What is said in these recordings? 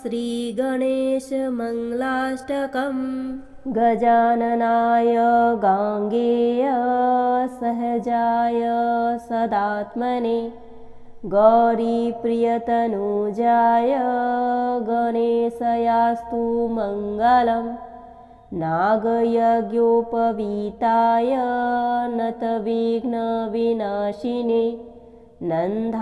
श्रीगणेशमङ्गलाष्टकम्। गजाननाय गाङ्गेय सहजाय सदात्मने गौरीप्रियतनुजाय गणेशयास्तु मङ्गलम्। नागयज्ञोपवीताय नतविघ्नविनाशिने नन्दादिगणनाथाय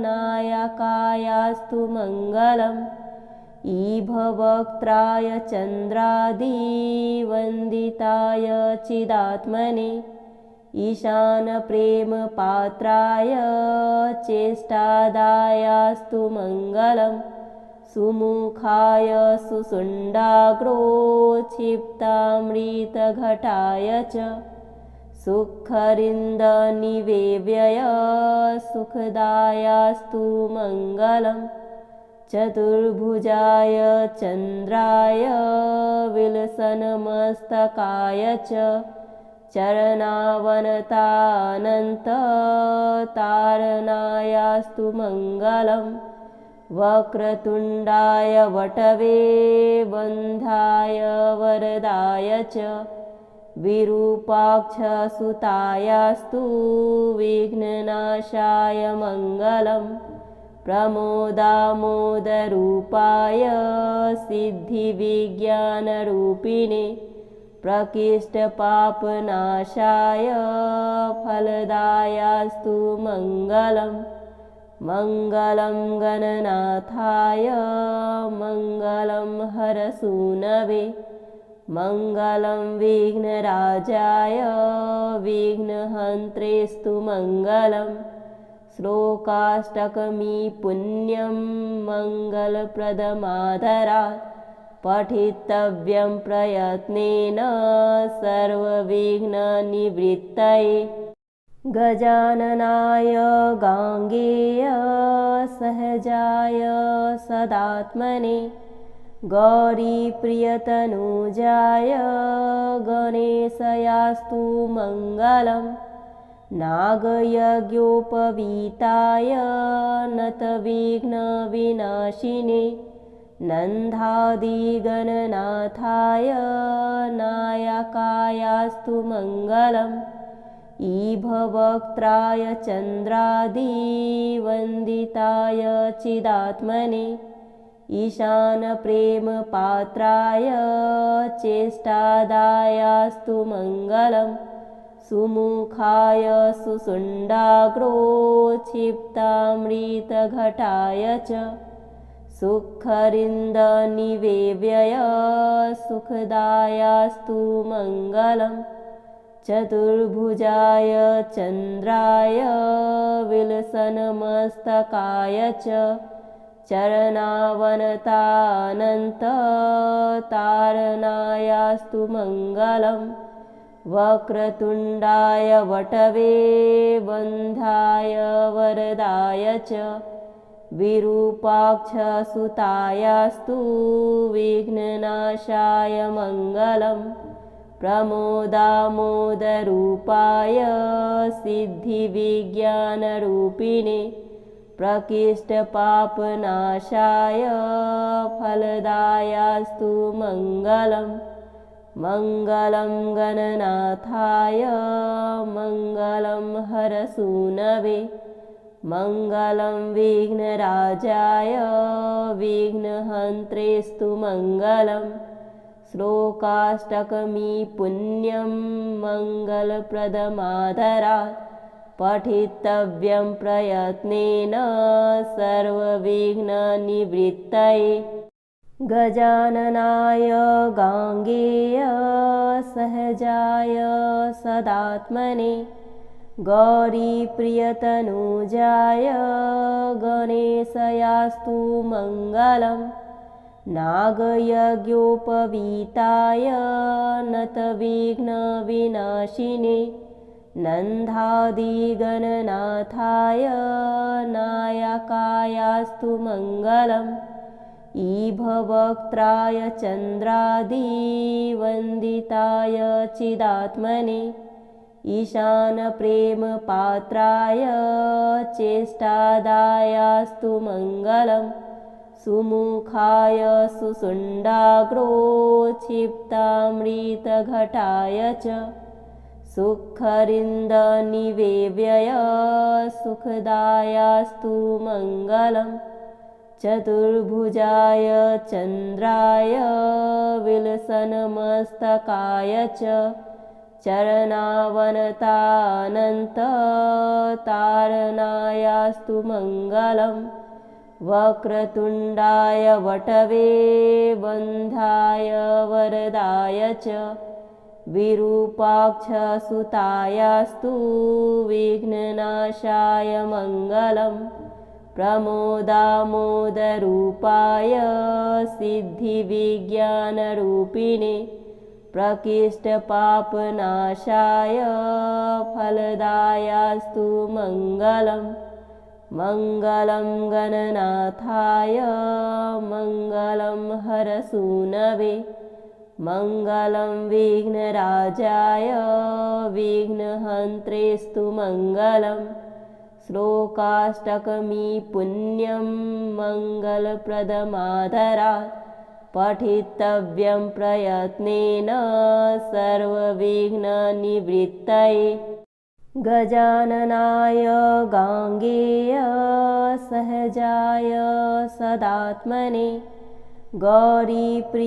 नायकायास्तु मङ्गलम्। ईभवक्त्राय चन्द्रादिवन्दिताय चिदात्मने ईशानप्रेमपात्राय चेष्टादायास्तु मङ्गलम्। सुमुखाय सुषुण्डाग्रोक्षिप्तामृतघटाय च सुखरिन्दनिवेव्यय सुखदायास्तु मङ्गलम्। चतुर्भुजाय चन्द्राय विलसन्मस्तकाय च चरणावनतानन्ततारणायास्तु मङ्गलम्। वक्रतुण्डाय वटवे बन्धाय वरदाय च विरूपाक्षसुतायास्तु विघ्ननाशाय मङ्गलम्। प्रमोदामोदरूपाय सिद्धिविज्ञानरूपिणे प्रकृष्टपापनाशाय फलदायास्तु मङ्गलम्। मङ्गलं गणनाथाय मङ्गलं हरसूनवे मङ्गलं विघ्नराजाय विघ्नहन्त्रेस्तु मङ्गलम्। श्लोकाष्टकमी पुण्यं मङ्गलप्रदमादरात् पठितव्यं प्रयत्नेन सर्वविघ्ननिवृत्तये। गजाननाय गाङ्गेय सहजाय सदात्मने गौरीप्रियतनुजाय गणेशयास्तु मङ्गलम्। नागयज्ञोपवीताय नतविघ्नविनाशिने नन्दादिगणनाथाय नायकायास्तु मङ्गलम्। ईभवक्त्राय चन्द्रादिवन्दिताय चिदात्मने ईशानप्रेमपात्राय चेष्टादायास्तु मङ्गलम्। सुमुखाय सुषुण्डाग्रोक्षिप्तामृतघटाय च सुखरिन्दनिवेव्यय सुखदायास्तु मङ्गलम्। चतुर्भुजाय चन्द्राय विलसन्मस्तकाय च चरणावनतानन्ततारणायास्तु मङ्गलम्। वक्रतुण्डाय वटवे बन्धाय वरदाय च विरूपाक्षसुतायास्तु विघ्ननाशाय मङ्गलम्। प्रमोदामोदरूपाय सिद्धिविज्ञानरूपिणे प्रकृष्टपापनाशाय फलदायास्तु मङ्गलम्। मङ्गलं गणनाथाय मङ्गलं हरसूनवे मङ्गलं विघ्नराजाय विघ्नहन्त्रेस्तु मङ्गलम्। श्लोकाष्टकमी पुण्यं मङ्गलप्रदमादरात् पठितव्यं प्रयत्नेन सर्वविघ्ननिवृत्तये। गजाननाय गाङ्गेय सहजाय सदात्मने गौरीप्रियतनुजाय गणेशयास्तु मङ्गलम्। नागयज्ञोपवीताय नतविघ्नविनाशिने नन्दादिगणनाथाय नायकायास्तु मङ्गलम्। ईभवक्त्राय चन्द्रादिवन्दिताय चिदात्मने ईशानप्रेमपात्राय चेष्टादायास्तु मङ्गलं सुमुखाय सुषुण्डाग्रोक्षिप्तामृतघटाय च सुखरिन्दनिवेव्यय सुखदायास्तु मङ्गलं चतुर्भुजाय चन्द्राय विलसन्मस्तकाय च चरणावनतानन्ततारणायास्तु मङ्गलं वक्रतुण्डाय वटवे बन्धाय वरदाय च विरूपाक्षसुतायास्तु विघ्ननाशाय मङ्गलं प्रमोदामोदरूपाय सिद्धिविज्ञानरूपिणे प्रकृष्टपापनाशाय फलदायास्तु मङ्गलं मङ्गलं गणनाथाय मङ्गलं हरसूनवे मङ्गलं विघ्नराजाय विघ्नहन्त्रेस्तु मङ्गलं श्लोकाष्टकमी पुण्यं मङ्गलप्रदमादरात् पठितव्यं प्रयत्नेन सर्वविघ्ननिवृत्तये गजाननाय गाङ्गेय सहजाय सदात्मने गौरीप्रियतनुजाय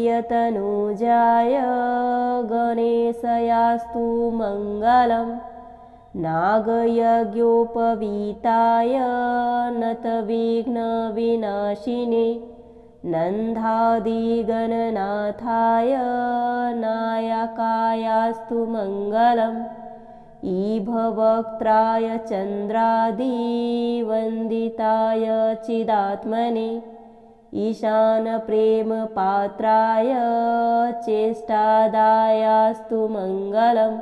गणेशयास्तु मङ्गलं नागयज्ञोपवीताय नतविघ्नविनाशिने नन्दादिगणनाथाय नायकायास्तु मङ्गलम् ईभवक्त्राय चन्द्रादिवन्दिताय चिदात्मने ईशानप्रेमपात्राय चेष्टादायास्तु मङ्गलं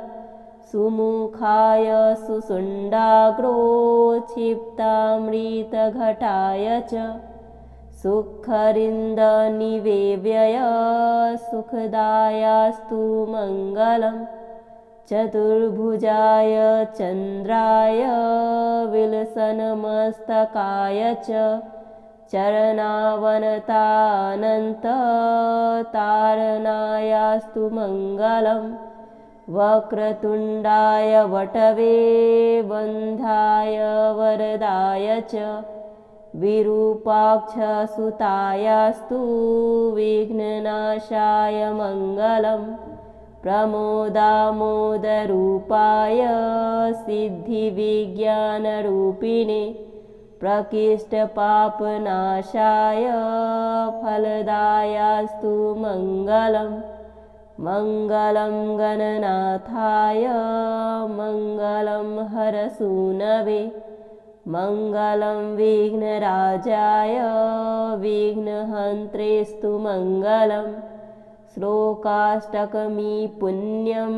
सुमुखाय सुषुण्डाग्रोक्षिप्तामृतघटाय च सुखरिन्दनिवेव्यय सुखदायास्तु मङ्गलं चतुर्भुजाय चन्द्राय विलसन्मस्तकाय च चरणावनतानन्ततारणायास्तु मङ्गलं वक्रतुण्डाय वटवे बन्धाय वरदाय च विरूपाक्षसुतायास्तु विघ्ननाशाय मङ्गलं प्रमोदामोदरूपाय सिद्धिविज्ञानरूपिणे प्रकृष्टपापनाशाय फलदायास्तु मङ्गलं मङ्गलं गणनाथाय मङ्गलं हरसूनवे मङ्गलं विघ्नराजाय विघ्नहन्त्रेस्तु मङ्गलं श्लोकाष्टकमी पुण्यं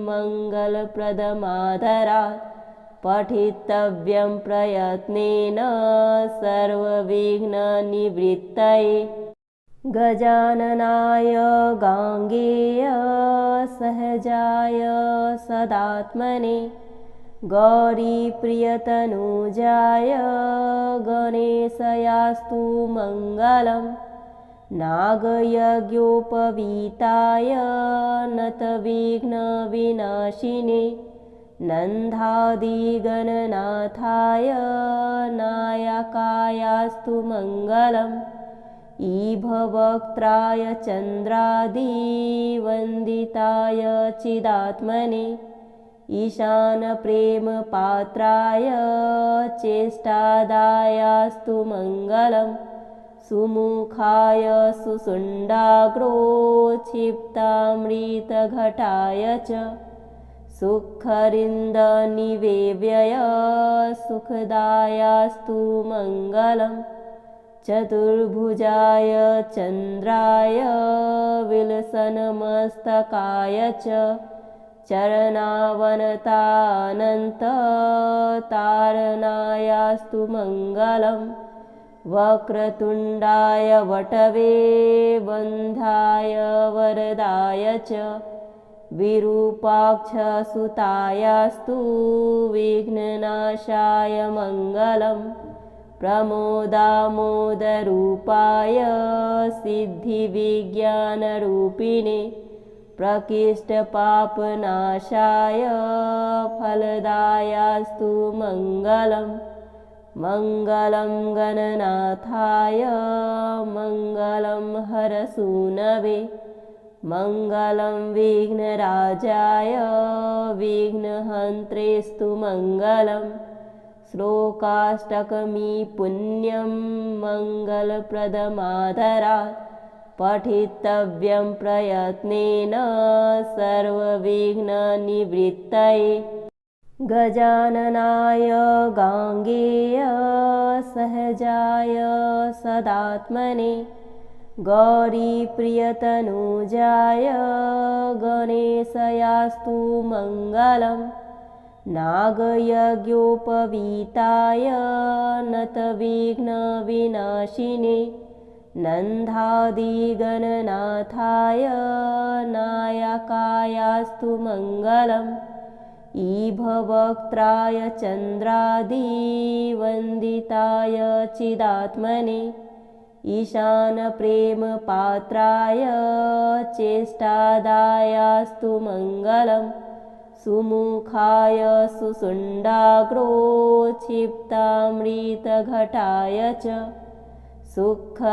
मङ्गलप्रदमादरात् पठितव्यं प्रयत्नेन सर्वविघ्ननिवृत्तये गजाननाय गाङ्गेय सहजाय सदात्मने गौरीप्रियतनुजाय गणेशयास्तु मङ्गलं नागयज्ञोपवीताय नतविघ्नविनाशिने नन्दादिगणनाथाय नायकायास्तु मङ्गलम् ईभवक्त्राय चन्द्रादिवन्दिताय चिदात्मने ईशानप्रेमपात्राय चेष्टादायास्तु मङ्गलं सुमुखाय सुषुण्डाग्रोक्षिप्तामृतघटाय च सुखरिन्दनिवेव्यय सुखदायास्तु मङ्गलं चतुर्भुजाय चन्द्राय विलसन्मस्तकाय च चरणावनतानन्ततारणायास्तु मङ्गलं वक्रतुण्डाय वटवे बन्धाय वरदाय च विरूपाक्षसुतायास्तु विघ्ननाशाय मङ्गलं प्रमोदामोदरूपाय सिद्धिविज्ञानरूपिणे प्रकृष्टपापनाशाय फलदायास्तु मङ्गलम् मङ्गलं गणनाथाय मङ्गलं हरसूनवे मङ्गलं विघ्नराजाय विघ्नहन्त्रेस्तु मङ्गलं श्लोकाष्टकमी पुण्यं मङ्गलप्रदमादरात् पठितव्यं प्रयत्नेन सर्वविघ्ननिवृत्तये गजाननाय गाङ्गेय सहजाय सदात्मने गौरीप्रियतनुजाय गणेशयास्तु मङ्गलं नागयज्ञोपवीताय नतविघ्नविनाशिने नन्दादिगणनाथाय नायकायास्तु मङ्गलम् ईभवक्त्राय चन्द्रादिवन्दिताय चिदात्मने ईशानप्रेमपात्राय चेष्टादायास्तु मङ्गलं सुमुखाय सुषुण्डाग्रोक्षिप्तामृतघटाय च सुखरिन्दनिवेव्यय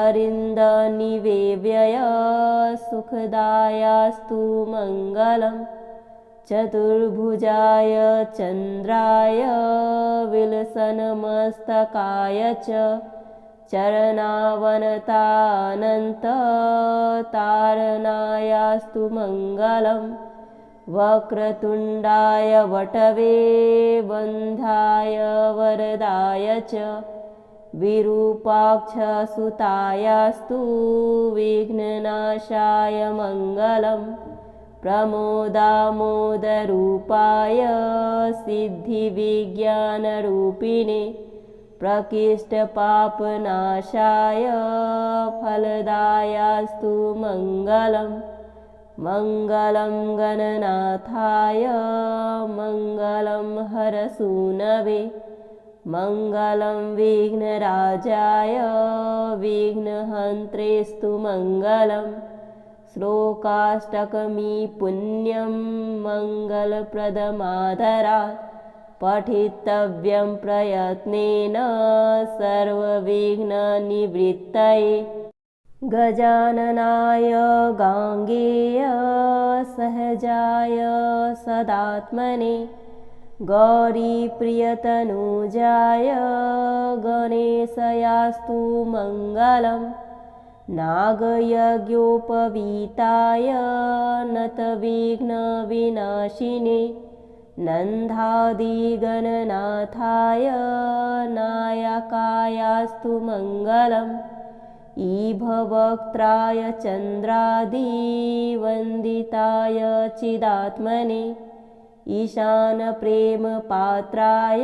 सुखदायास्तु मङ्गलम् चतुर्भुजाय चन्द्राय विलसन्मस्तकाय च चरणावनतानन्ततारणायास्तु मङ्गलं वक्रतुण्डाय वटवे बन्धाय वरदाय च विरूपाक्षसुतायास्तु विघ्ननाशाय मङ्गलम् प्रमोदामोदरूपाय सिद्धिविज्ञानरूपिणे प्रकृष्टपापनाशाय फलदायास्तु मङ्गलं मङ्गलं गणनाथाय मङ्गलं हरसूनवे मङ्गलं विघ्नराजाय विघ्नहन्त्रेस्तु मङ्गलम् श्लोकाष्टकमी पुण्यं मङ्गलप्रदमादरात् पठितव्यं प्रयत्नेन सर्वविघ्ननिवृत्तये गजाननाय गाङ्गेय सहजाय सदात्मने गौरीप्रियतनुजाय गणेशयास्तु मङ्गलम् नागयज्ञोपवीताय नतविघ्नविनाशिने नन्दादिगणनाथाय नायकायास्तु मङ्गलम् ईभवक्त्राय चन्द्रादिवन्दिताय चिदात्मने ईशानप्रेमपात्राय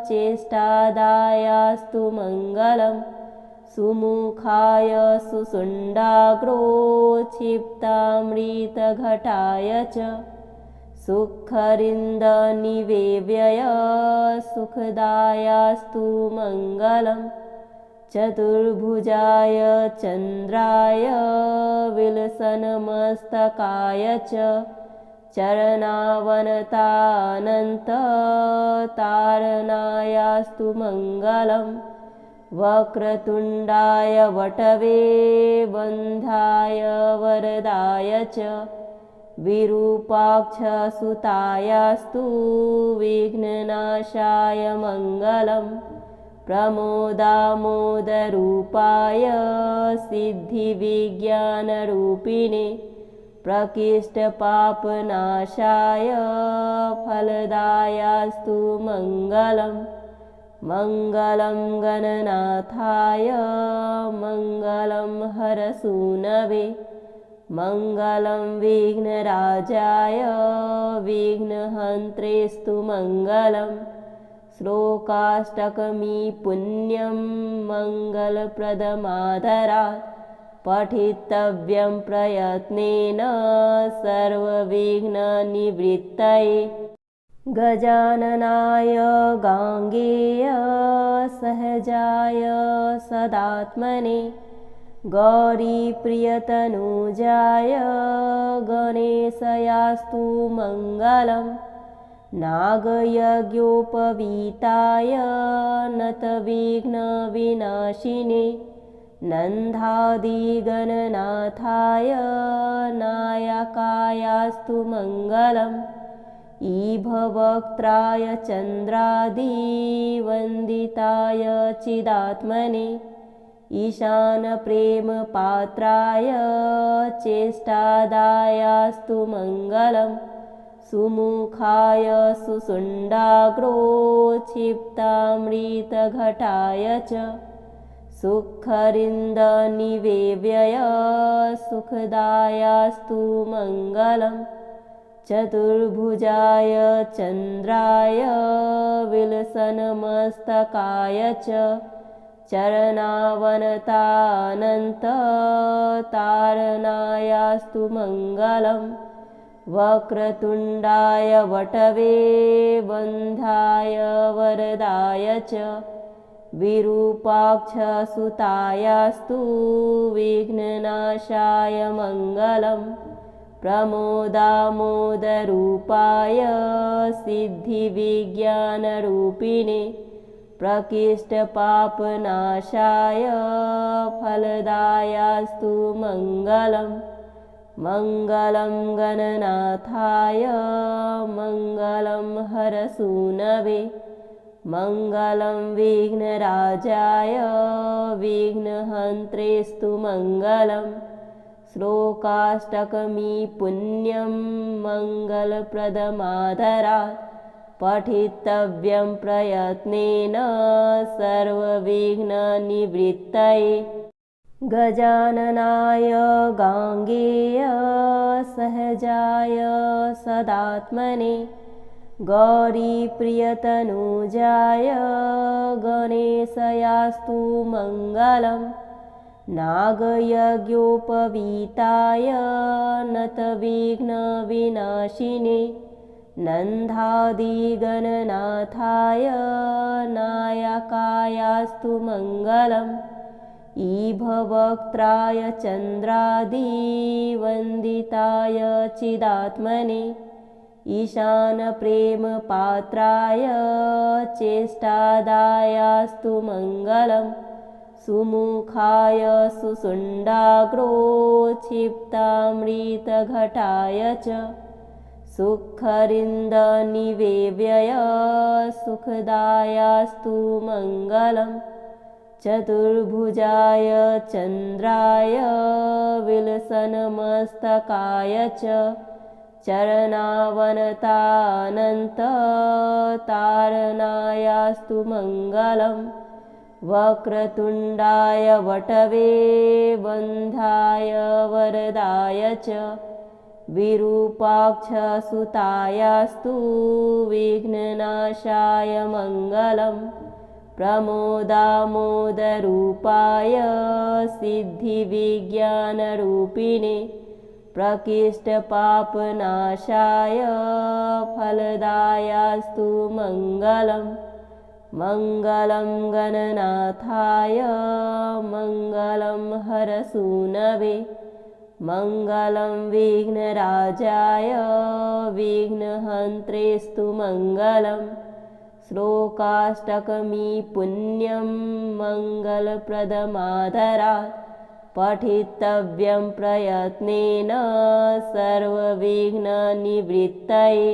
चेष्टादायास्तु मङ्गलम् सुमुखाय सुषुण्डाग्रोक्षिप्तामृतघटाय च सुखरिन्दनिवेव्यय सुखदायास्तु मङ्गलम् चतुर्भुजाय चन्द्राय विलसन्मस्तकाय च चरणावनतानन्ततारणायास्तु मङ्गलम् वक्रतुण्डाय वटवे बन्धाय वरदाय च विरूपाक्षसुतायास्तु विघ्ननाशाय मङ्गलं प्रमोदामोदरूपाय सिद्धिविज्ञानरूपिणे प्रकृष्टपापनाशाय फलदायास्तु मङ्गलम् मङ्गलं गणनाथाय मङ्गलं हरसूनवे मङ्गलं विघ्नराजाय विघ्नहन्त्रेस्तु मङ्गलम् श्लोकाष्टकमी पुण्यं मङ्गलप्रदमादरात् पठितव्यं प्रयत्नेन सर्वविघ्ननिवृत्तये। गजाननाय गाङ्गेय सहजाय सदात्मने गौरीप्रियतनुजाय गणेशयास्तु मङ्गलम्। नागयज्ञोपवीताय नतविघ्नविनाशिने नन्दादिगणनाथाय नायकायास्तु मङ्गलम्। ईभवक्त्राय चन्द्रादिवन्दिताय चिदात्मने ईशानप्रेमपात्राय चेष्टादायास्तु मङ्गलम्। सुमुखाय सुषुण्डाग्रोक्षिप्तामृतघटाय च सुखरिन्दनिवेव्यय सुखदायास्तु मङ्गलम्। चतुर्भुजाय चन्द्राय विलसन्मस्तकाय च चरणावनतानन्ततारणायास्तु मङ्गलम्। वक्रतुण्डाय वटवे बन्धाय वरदाय च विरूपाक्षसुतायास्तु विघ्ननाशाय मङ्गलम्। प्रमोदामोदरूपाय सिद्धिविज्ञानरूपिणे प्रकृष्टपापनाशाय फलदायास्तु मङ्गलम्। मङ्गलं गणनाथाय मङ्गलं हरसूनवे मङ्गलं विघ्नराजाय विघ्नहन्त्रेस्तु मङ्गलम्। श्लोकाष्टकमी पुण्यं मङ्गलप्रदमादरात् पठितव्यं प्रयत्नेन सर्वविघ्ननिवृत्तये। गजाननाय गाङ्गेय सहजाय सदात्मने गौरीप्रियतनुजाय गणेशयास्तु मङ्गलम्। नागयज्ञोपवीताय नतविघ्नविनाशिने नन्दादिगणनाथाय नायकायास्तु मङ्गलम्। ईभवक्त्राय चन्द्रादिवन्दिताय चिदात्मने ईशानप्रेमपात्राय चेष्टादायास्तु मङ्गलम्। सुमुखाय सुषुण्डाग्रोक्षिप्तामृतघटाय च सुखरिन्दनिवेव्यय सुखदायास्तु मङ्गलम्। चतुर्भुजाय चन्द्राय विलसन्मस्तकाय च चरणावनतानन्ततारणायास्तु मङ्गलम्। वक्रतुण्डाय वटवे बन्धाय वरदाय च विरूपाक्षसुतायास्तु विघ्ननाशाय मङ्गलम्। प्रमोदामोदरूपाय सिद्धिविज्ञानरूपिणे प्रकृष्टपापनाशाय फलदायास्तु मङ्गलम्। मङ्गलं गणनाथाय मङ्गलं हरसूनवे मङ्गलं विघ्नराजाय विघ्नहन्त्रेस्तु मङ्गलम्। श्लोकाष्टकमी पुण्यं मङ्गलप्रदमादरात् पठितव्यं प्रयत्नेन सर्वविघ्ननिवृत्तये।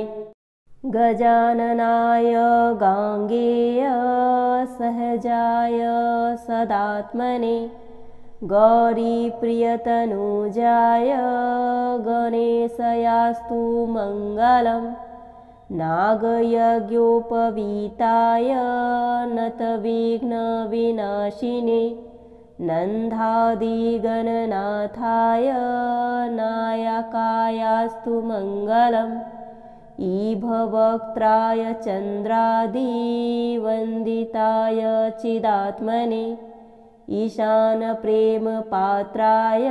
गजाननाय गाङ्गेय सहजाय सदात्मने गौरीप्रियतनुजाय गणेशयास्तु मङ्गलम्। नागयज्ञोपवीताय नतविघ्नविनाशिने नन्दादिगणनाथाय नायकायास्तु मङ्गलम्। ईभवक्त्राय चन्द्रादिवन्दिताय चिदात्मने ईशानप्रेमपात्राय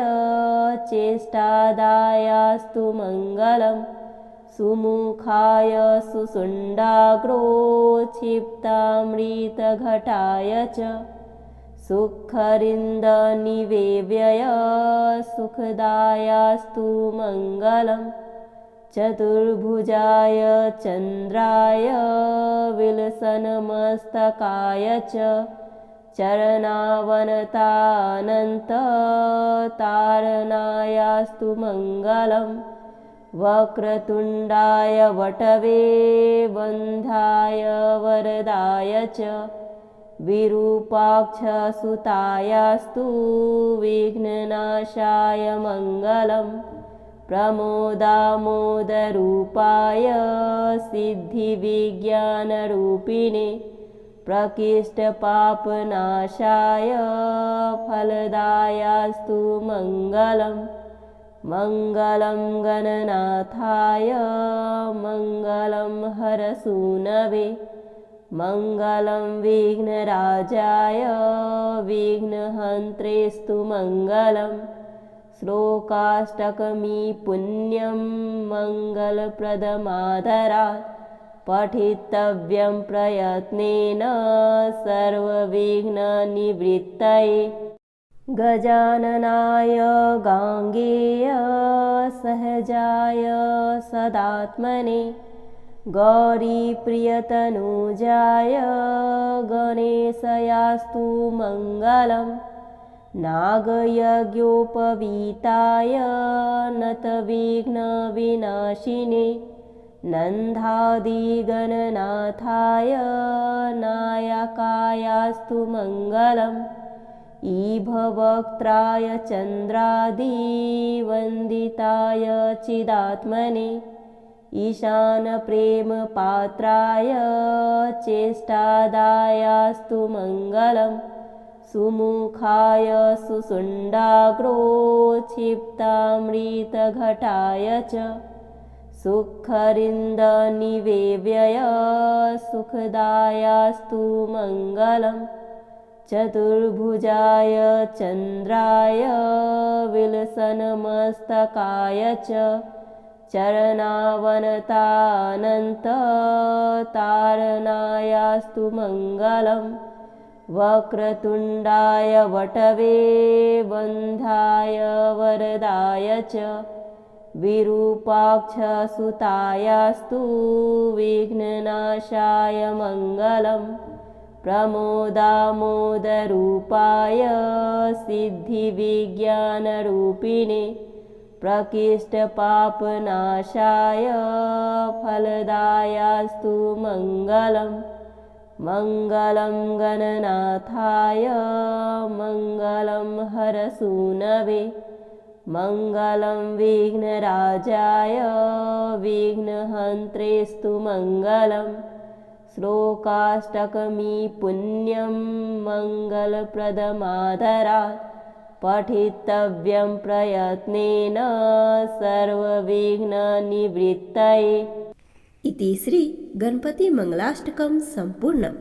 चेष्टादायास्तु मङ्गलं सुमुखाय सुषुण्डाग्रोक्षिप्तामृतघटाय च सुखरिन्दनिवेव्यय सुखदायास्तु मङ्गलं चतुर्भुजाय चन्द्राय विलसन्मस्तकाय च चरणावनतानन्ततारणायास्तु मङ्गलं वक्रतुण्डाय वटवे बन्धाय वरदाय च विरूपाक्षसुतायास्तु विघ्ननाशाय मङ्गलं प्रमोदामोदरूपाय सिद्धिविज्ञानरूपिणे प्रकृष्टपापनाशाय फलदायास्तु मङ्गलं मङ्गलं गणनाथाय मङ्गलं हरसूनवे मङ्गलं विघ्नराजाय विघ्नहन्त्रेस्तु मङ्गलं श्लोकाष्टकमी पुण्यं मङ्गलप्रदमादरात् पठितव्यं प्रयत्नेन सर्वविघ्ननिवृत्तये गजाननाय गाङ्गेय सहजाय सदात्मने गौरीप्रियतनुजाय गणेशयास्तु मङ्गलं नागयज्ञोपवीताय नतविघ्नविनाशिने नन्दादिगणनाथाय नायकायास्तु मङ्गलम् ईभवक्त्राय चन्द्रादिवन्दिताय चिदात्मने ईशानप्रेमपात्राय चेष्टादायास्तु मङ्गलं सुमुखाय सुषुण्डाग्रोक्षिप्तामृतघटाय च सुखरिन्दनिवेव्यय सुखदायास्तु मङ्गलम् चतुर्भुजाय चन्द्राय विलसन्मस्तकाय च चरणावनतानन्ततारणायास्तु मङ्गलं वक्रतुण्डाय वटवे बन्धाय वरदाय च विरूपाक्षसुतायास्तु विघ्ननाशाय मङ्गलम् प्रमोदामोदरूपाय सिद्धिविज्ञानरूपिणे प्रकृष्टपापनाशाय फलदायास्तु मङ्गलं मङ्गलं गणनाथाय मङ्गलं हरसूनवे मङ्गलं विघ्नराजाय विघ्नहन्त्रेस्तु मङ्गलम् श्लोकाष्टकमी पुण्यं मङ्गलप्रदमादरात् पठितव्यं प्रयत्नेन सर्वविघ्ननिवृत्तये। इति श्री गणपति मंगलाष्टकं सम्पूर्णम्।